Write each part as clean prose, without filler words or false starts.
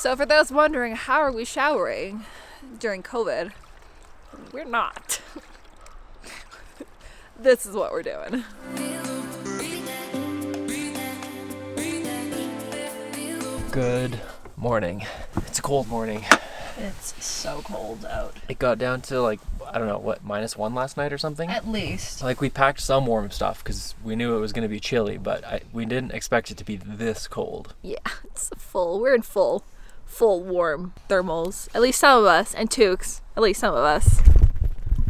So for those wondering, how are we showering during COVID? We're not. This is what we're doing. Good morning. It's a cold morning. It's so cold out. It got down to like, I don't know, what, -1 last night or something? At least. Like we packed some warm stuff because we knew it was going to be chilly, but we didn't expect it to be this cold. Yeah, we're in full warm thermals. At least some of us, and toques. At least some of us.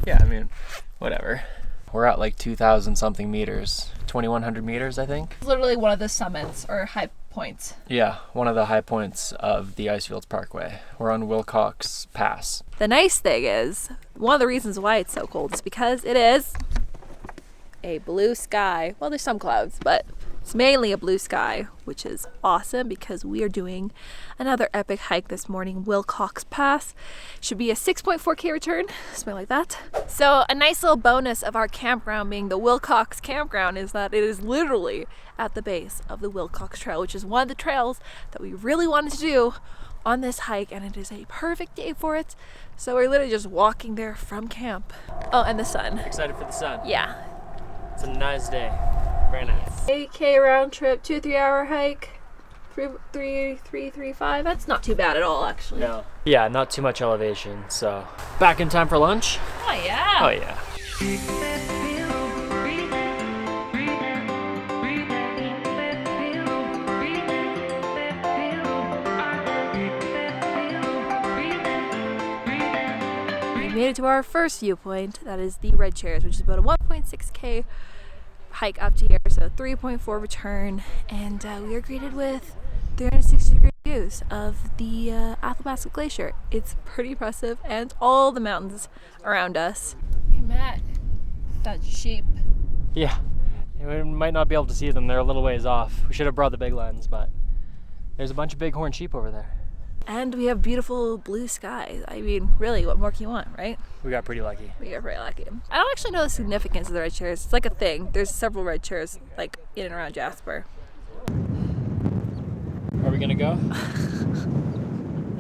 Yeah, I mean, whatever. We're at like 2,000 something meters, 2,100 meters, I think. It's literally one of the summits or high points. Yeah, one of the high points of the Icefields Parkway. We're on Wilcox Pass. The nice thing is, one of the reasons why it's so cold is because it is a blue sky. Well, there's some clouds, but it's mainly a blue sky, which is awesome because we are doing another epic hike this morning, Wilcox Pass. Should be a 6.4K return, something like that. So a nice little bonus of our campground being the Wilcox campground is that it is literally at the base of the Wilcox Trail, which is one of the trails that we really wanted to do on this hike, and it is a perfect day for it. So we're literally just walking there from camp. Oh, and the sun. Excited for the sun. Yeah. It's a nice day. Very nice. 8K round trip, 2-3 hour hike, 335. That's not too bad at all, actually. No. Yeah, not too much elevation. So back in time for lunch. Oh yeah. Oh yeah. We made it to our first viewpoint. That is the Red Chairs, which is about a 1.6K hike up to here, so 3.4 return, and we are greeted with 360-degree views of the Athabasca Glacier. It's pretty impressive, and all the mountains around us. Hey Matt, that's sheep. Yeah, we might not be able to see them. They're a little ways off. We should have brought the big lens, but there's a bunch of bighorn sheep over there. And we have beautiful blue skies. I mean, really, what more can you want, right? We got pretty lucky. We got pretty lucky. I don't actually know the significance of the red chairs. It's like a thing. There's several red chairs, like, in and around Jasper. Are we gonna go?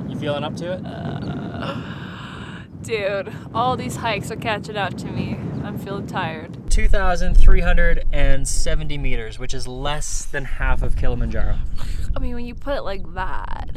You feeling up to it? Dude, all these hikes are catching up to me. I'm feeling tired. 2,370 meters, which is less than half of Kilimanjaro. I mean, when you put it like that.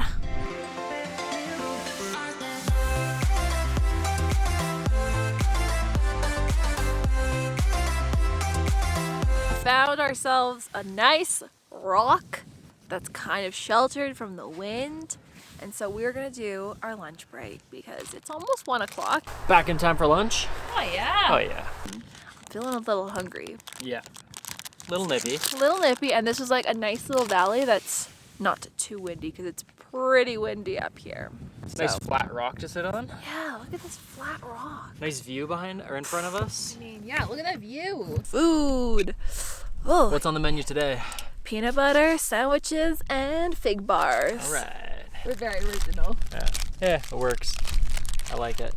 Found ourselves a nice rock that's kind of sheltered from the wind, and so we're gonna do our lunch break because it's almost 1 o'clock. Back in time for lunch? Oh yeah. Oh yeah. I'm feeling a little hungry. Yeah. Little nippy. A little nippy, and this is like a nice little valley that's not too windy because it's pretty windy up here. Nice flat rock to sit on. Yeah, look at this flat rock. Nice view behind or in front of us. I mean, yeah, look at that view. Food. Oh. What's on the menu today? Peanut butter, sandwiches, and fig bars. All right. We're very original. Yeah, it works. I like it.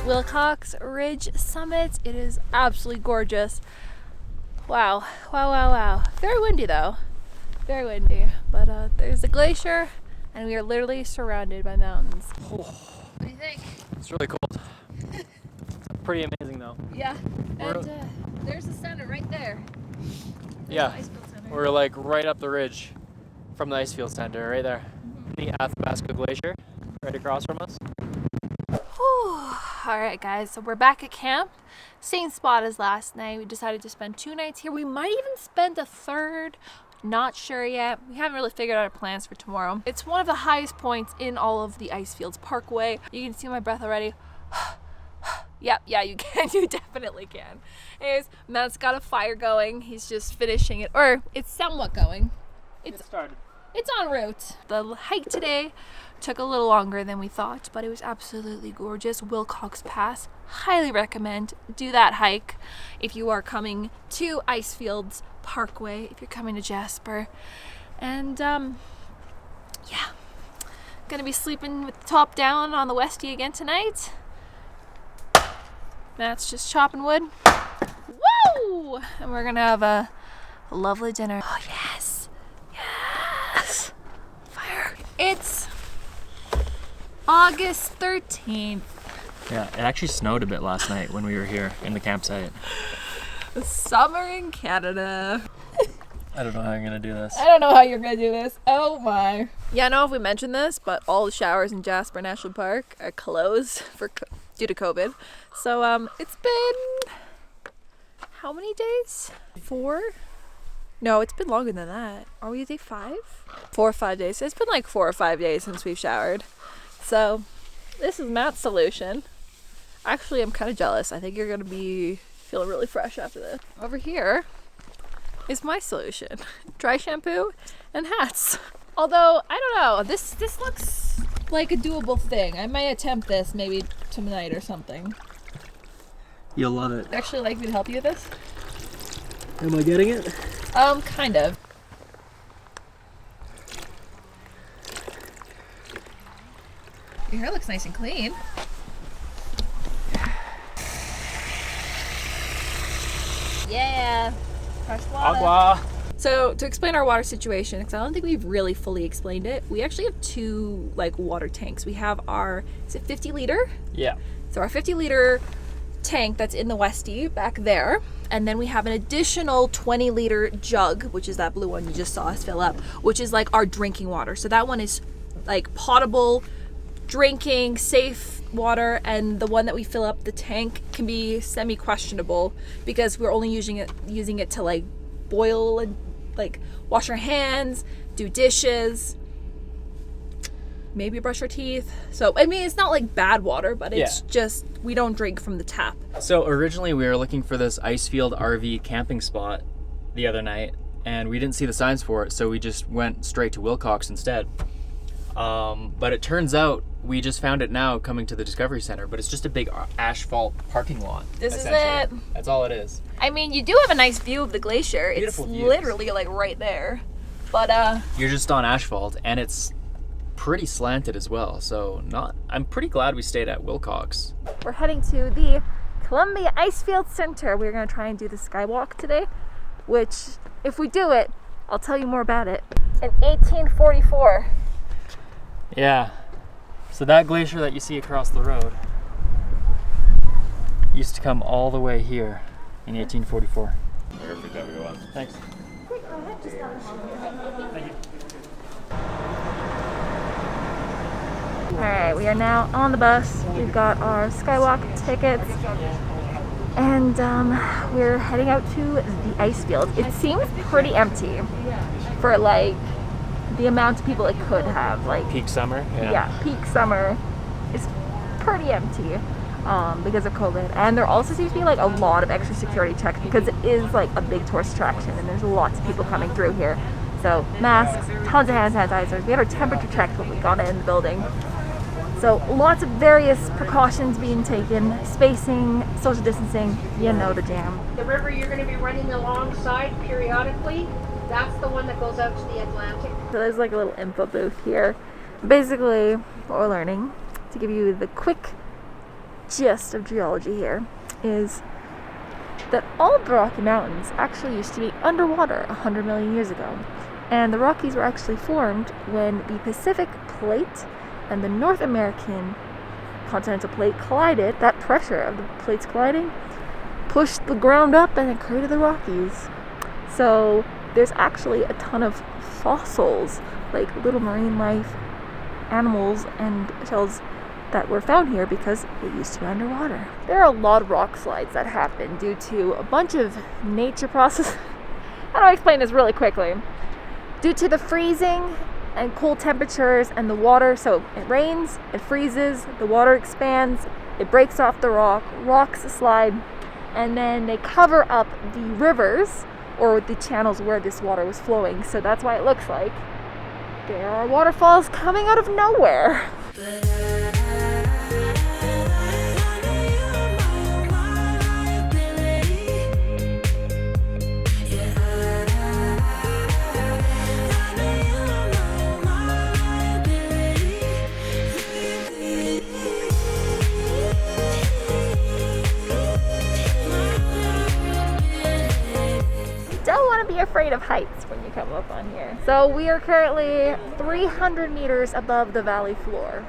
Wilcox Ridge Summit. It is absolutely gorgeous. Wow, wow, wow, wow. Very windy though. Very windy. But there's the glacier, and we are literally surrounded by mountains. Oh. What do you think? It's really cold. Pretty amazing though. Yeah. And there's the center right there. There's Yeah. the Icefield Center. We're like right up the ridge from the Icefield Center, right there. The Athabasca Glacier, right across from us. Alright guys, so we're back at camp. Same spot as last night. We decided to spend 2 nights here. We might even spend a third. Not sure yet. We haven't really figured out our plans for tomorrow. It's one of the highest points in all of the Icefields Parkway. You can see my breath already. Yep, yeah, you can. You definitely can. Anyways, Matt's got a fire going. He's just finishing it. Or, it's somewhat going. It started. it's en route. The hike today took a little longer than we thought, but it was absolutely gorgeous. Wilcox Pass, highly recommend. Do that hike if you are coming to Icefields Parkway, if you're coming to Jasper. And yeah, gonna be sleeping with the top down on the Westie again tonight. Matt's just chopping wood. Woo! And we're gonna have a lovely dinner. Oh yes, yes, fire. It's August 13th. Yeah, it actually snowed a bit last night when we were here in the campsite. Summer in Canada. I don't know how I'm gonna do this. I don't know how you're gonna do this. Oh my. Yeah, I don't know if we mentioned this, but all the showers in Jasper National Park are closed due to COVID. So it's been how many days? 4? No, it's been longer than that. Are we at day 5? 4 or 5 days. It's been like 4 or 5 days since we've showered. So this is Matt's solution. Actually, I'm kind of jealous. I think you're gonna be feeling really fresh after this. Over here is my solution. Dry shampoo and hats. Although, I don't know, this looks like a doable thing. I might attempt this maybe tonight or something. You'll love it. Actually, like me to help you with this? Am I getting it? Kind of. Your hair looks nice and clean. Yeah. Fresh water. Agua. So to explain our water situation, because I don't think we've really fully explained it, we actually have 2 like water tanks. We have our, is it 50 liter? Yeah. So our 50 liter tank that's in the Westie back there, and then we have an additional 20 liter jug, which is that blue one you just saw us fill up, which is like our drinking water. So that one is like potable, drinking, safe water, and the one that we fill up the tank can be semi-questionable because we're only using it to like boil and like wash our hands, do dishes, maybe brush our teeth. So I mean, it's not like bad water, but it's just we don't drink from the tap. So originally we were looking for this Icefield RV camping spot the other night, and we didn't see the signs for it, so we just went straight to Wilcox instead. But it turns out we just found it now coming to the Discovery Center, but it's just a big asphalt parking lot. This is it. That's all it is. I mean, you do have a nice view of the glacier. Beautiful it's views. literally like right there. But you're just on asphalt, and it's pretty slanted as well. So I'm pretty glad we stayed at Wilcox. we're heading to the Columbia Icefield Center. We're gonna try and do the skywalk today, which if we do it, I'll tell you more about it. In 1844. Yeah. So that glacier that you see across the road used to come all the way here in 1844. Thanks. Thank you. Alright, we are now on the bus. We've got our skywalk tickets. And we're heading out to the Icefield. It seems pretty empty for like the amount of people it could have. Like Peak summer? yeah, peak summer is pretty empty because of COVID. And there also seems to be like a lot of extra security checks because it is like a big tourist attraction and there's lots of people coming through here. So masks, tons of hand sanitizers. We had our temperature checked when we got in the building. So lots of various precautions being taken, spacing, social distancing, you know the jam. The river you're going to be running alongside periodically, that's the one that goes out to the Atlantic. So there's like a little info booth here. Basically, what we're learning, to give you the quick gist of geology here, is that all of the Rocky Mountains actually used to be underwater 100 million years ago. And the Rockies were actually formed when the Pacific Plate and the North American continental plate collided. That pressure of the plates colliding pushed the ground up and it created the Rockies. So there's actually a ton of fossils, like little marine life, animals and shells that were found here because it used to be underwater. There are a lot of rock slides that happen due to a bunch of nature processes. How do I explain this really quickly? Due to the freezing and cold temperatures and the water, so it rains, it freezes, the water expands, it breaks off the rock, rocks slide, and then they cover up the rivers or the channels where this water was flowing. So that's why it looks like There are waterfalls coming out of nowhere. Don't want to be afraid of heights when you come up on here. So we are currently 300 meters above the valley floor.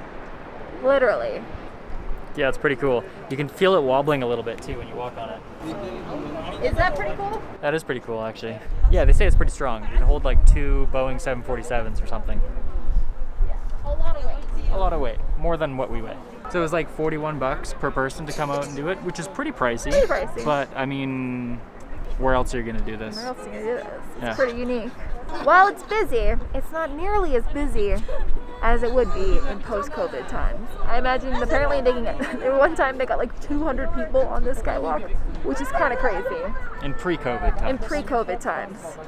Literally. Yeah, it's pretty cool. You can feel it wobbling a little bit too when you walk on it. Is that pretty cool? That is pretty cool, actually. Yeah, they say it's pretty strong. You can hold like 2 Boeing 747s or something. A lot of weight. A lot of weight, more than what we weigh. So it was like $41 per person to come out and do it, which is pretty pricey. Pretty pricey. But I mean, where else are you gonna do this? Where else are you gonna do this? It's Yeah. pretty unique. While it's busy, it's not nearly as busy as it would be in post-COVID times. I imagine apparently at one time they got like 200 people on this skywalk, which is kind of crazy. In pre-COVID times. In pre-COVID times.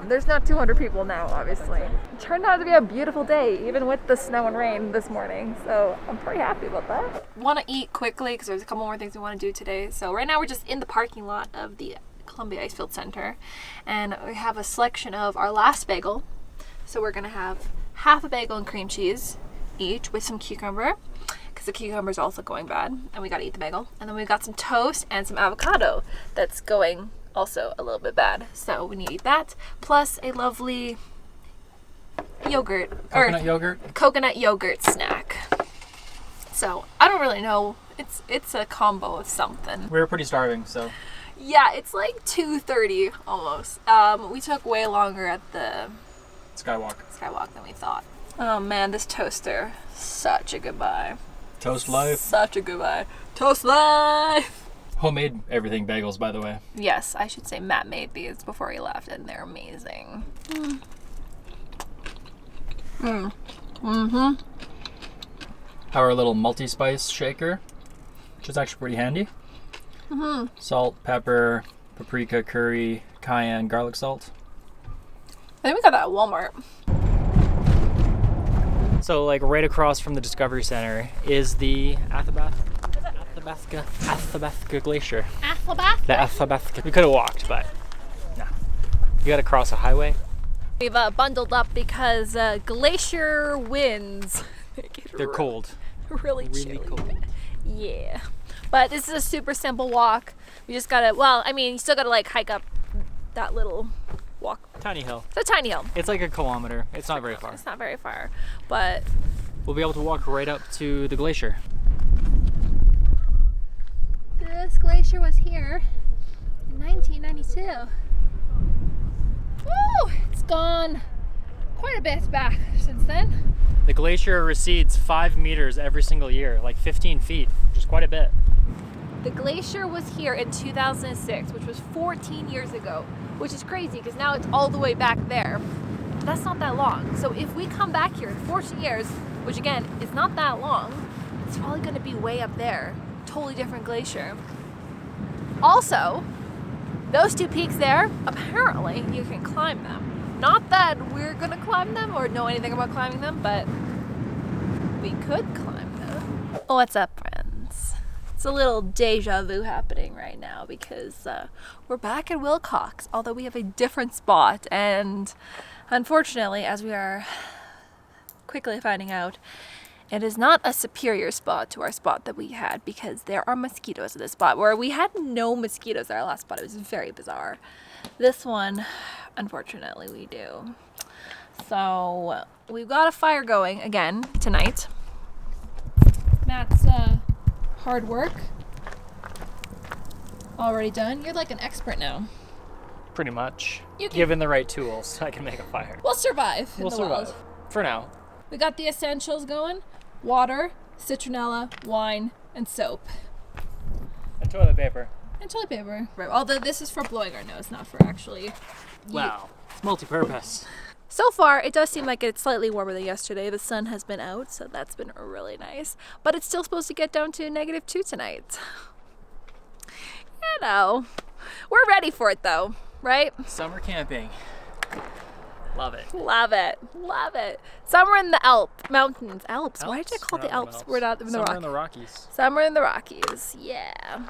There's not 200 people now, obviously. It turned out to be a beautiful day, even with the snow and rain this morning, so I'm pretty happy about that. Want to eat quickly because there's a couple more things we want to do today. So right now we're just in the parking lot of the Columbia Icefield Center, and we have a selection of our last bagel. So we're gonna have half a bagel and cream cheese each with some cucumber, because the cucumber is also going bad, and we gotta eat the bagel. And then we've got some toast and some avocado that's going also a little bit bad, so we need to eat that, plus a lovely yogurt coconut yogurt snack. So I don't really know, it's a combo of something. We were pretty starving, so Yeah, it's like 2:30 almost. We took way longer at the Skywalk than we thought. Oh man, this toaster, such a goodbye. Toast life. Such a goodbye. Toast life! Homemade everything bagels, by the way. Yes, I should say Matt made these before he left, and they're amazing. Our little multi-spice shaker, which is actually pretty handy. Salt, pepper, paprika, curry, cayenne, garlic salt. I think we got that at Walmart. So like right across from the Discovery Center is the Athabasca Glacier. Athabasca? The Athabasca. We could have walked, but no. You gotta cross a highway. We've bundled up because glacier winds. They're cold. Really chilly. cold. Yeah. But this is a super simple walk. We just gotta, well, I mean, you still gotta like hike up that little walk. Tiny hill. It's a tiny hill. It's like a kilometer. It's not very far. It's not very far, but We'll be able to walk right up to the glacier. this glacier was here in 1992. Woo! It's gone quite a bit back since then. The glacier recedes 5 meters every single year, like 15 feet, which is quite a bit. The glacier was here in 2006, which was 14 years ago, which is crazy because now it's all the way back there. But that's not that long. So if we come back here in 14 years, which again is not that long, it's probably going to be way up there. Totally different glacier. Also, those two peaks there, apparently you can climb them. Not that we're going to climb them or know anything about climbing them, but we could climb them. What's up, friends? It's a little deja vu happening right now because we're back at Wilcox, although we have a different spot. And unfortunately, as we are quickly finding out, it is not a superior spot to our spot that we had because there are mosquitoes at this spot where we had no mosquitoes at our last spot. It was very bizarre. This one, unfortunately, we do. So we've got a fire going again tonight. Matt's hard work already done. You're like an expert now. Pretty much. You can- Given the right tools, I can make a fire. We'll survive. We'll survive. For now. We got the essentials going: water, citronella, wine, and soap. And toilet paper. And toilet paper. Right. Although this is for blowing our nose, not for actually. Wow. It's multi-purpose. So far, it does seem like it's slightly warmer than yesterday. The sun has been out, so that's been really nice. But it's still supposed to get down to -2 tonight. You know, we're ready for it though, right? Summer camping. Love it. Love it. Love it. Somewhere in the Mountains. Alps. Why did I call the Alps? We're not in the Somewhere Rockies. in the Rockies. Somewhere in the Rockies. Yeah.